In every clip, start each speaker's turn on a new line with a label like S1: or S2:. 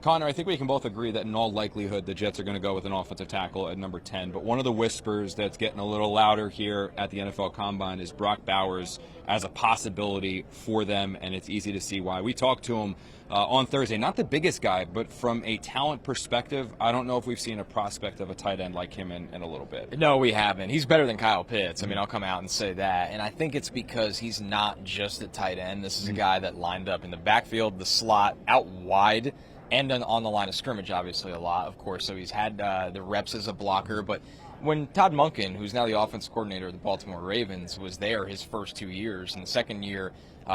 S1: Connor, I think we can both agree that in all likelihood the Jets are going to go with an offensive tackle at number 10. But one of the whispers that's getting a little louder here at the NFL Combine is Brock Bowers as a possibility for them, and it's easy to see why. We talked to him on Thursday. Not the biggest guy, but from a talent perspective, I don't know if we've seen a prospect of a tight end like him in a little bit.
S2: No, we haven't. He's better than Kyle Pitts. I mean, I'll come out and say that. And I think it's because he's not just a tight end. This is a guy that lined up in the backfield, the slot, out wide, and on the line of scrimmage, obviously, a lot, of course. So he's had the reps as a blocker. But when Todd Monken, who's now the offensive coordinator of the Baltimore Ravens, was there his first 2 years, in the second year,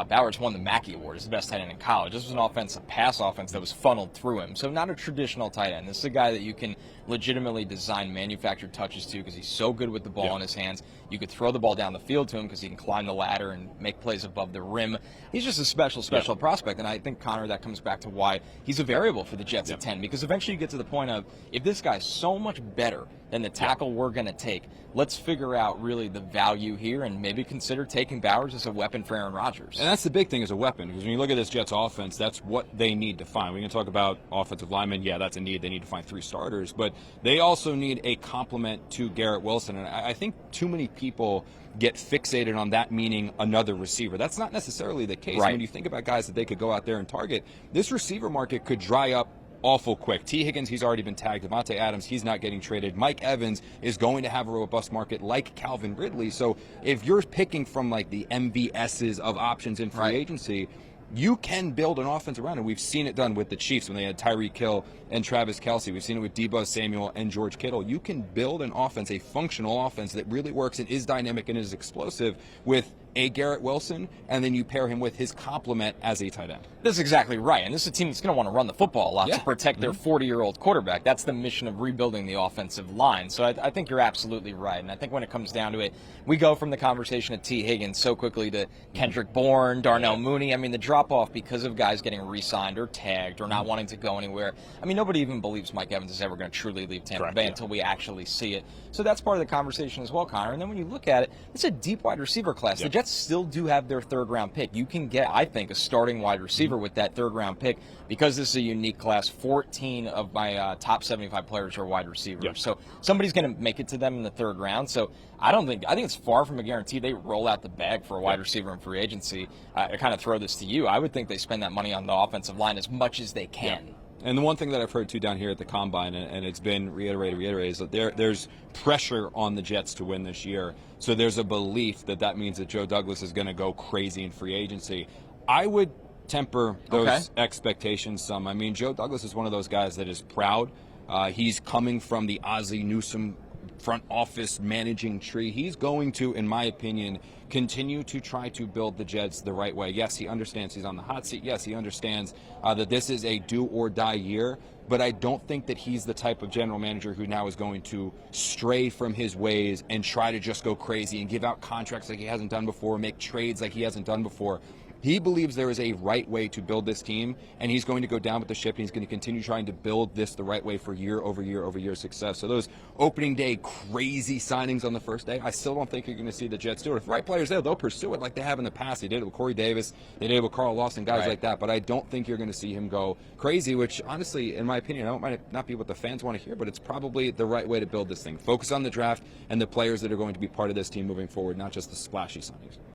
S2: Bowers won the Mackey Award as the best tight end in college. This was an offensive pass offense that was funneled through him. So not a traditional tight end. This is a guy that you can legitimately design manufactured touches to because he's so good with the ball in his hands. You could throw the ball down the field to him because he can climb the ladder and make plays above the rim. He's just a special prospect. And I think, Connor, that comes back to why he's a variable for the Jets at 10. Because eventually you get to the point of, if this guy's so much better than the tackle we're going to take, let's figure out really the value here and maybe consider taking Bowers as a weapon for Aaron Rodgers.
S1: And that's the big thing, as a weapon, because when you look at this Jets offense, that's what they need to find. We can talk about offensive linemen. Yeah, that's a need. They need to find 3 starters. But they also need a complement to Garrett Wilson. And I think too many people get fixated on that meaning another receiver. That's not necessarily the case.
S2: Right.
S1: When you think about guys that they could go out there and target, this receiver market could dry up awful quick. T. Higgins, he's already been tagged. Devontae Adams, he's not getting traded. Mike Evans is going to have a robust market like Calvin Ridley. So if you're picking from like the MVSs of options in free agency, you can build an offense around it. We've seen it done with the Chiefs when they had Tyreek Hill and Travis Kelce. We've seen it with Deebo Samuel and George Kittle. You can build an offense, a functional offense that really works and is dynamic and is explosive with a Garrett Wilson, and then you pair him with his complement as a tight end.
S2: That's exactly right. And this is a team that's going to want to run the football a lot to protect their 40-year-old quarterback. That's the mission of rebuilding the offensive line. So I think you're absolutely right. And I think when it comes down to it, we go from the conversation of T. Higgins so quickly to Kendrick Bourne, Darnell Mooney. I mean, the drop-off because of guys getting re-signed or tagged or not wanting to go anywhere. I mean, nobody even believes Mike Evans is ever going to truly leave Tampa Bay until we actually see it. So that's part of the conversation as well, Connor. And then when you look at it, it's a deep wide receiver class. The Jets still do have their third-round pick. You can get, I think, a starting wide receiver with that third-round pick because this is a unique class. 14 of my top 75 players are wide receivers. So somebody's going to make it to them in the third round. So I think it's far from a guarantee they roll out the bag for a wide receiver in free agency. I kind of throw this to you. I would think they spend that money on the offensive line as much as they can.
S1: And the one thing that I've heard, too, down here at the Combine, and it's been reiterated, is that there's pressure on the Jets to win this year. So there's a belief that means that Joe Douglas is going to go crazy in free agency. I would temper those expectations some. I mean, Joe Douglas is one of those guys that is proud. He's coming from the Ozzie Newsome front office managing tree. He's going to, in my opinion, continue to try to build the Jets the right way. Yes, he understands he's on the hot seat. Yes, he understands that this is a do-or-die year. But I don't think that he's the type of general manager who now is going to stray from his ways and try to just go crazy and give out contracts like he hasn't done before, make trades like he hasn't done before. He believes there is a right way to build this team, and he's going to go down with the ship, and he's going to continue trying to build this the right way for year over year over year success. So those opening day crazy signings on the first day, I still don't think you're going to see the Jets do it. If the right players there, they'll pursue it like they have in the past. They did it with Corey Davis. They did it with Carl Lawson, guys like that. But I don't think you're going to see him go crazy, which honestly, in my opinion, it might not be what the fans want to hear, but it's probably the right way to build this thing. Focus on the draft and the players that are going to be part of this team moving forward, not just the splashy signings.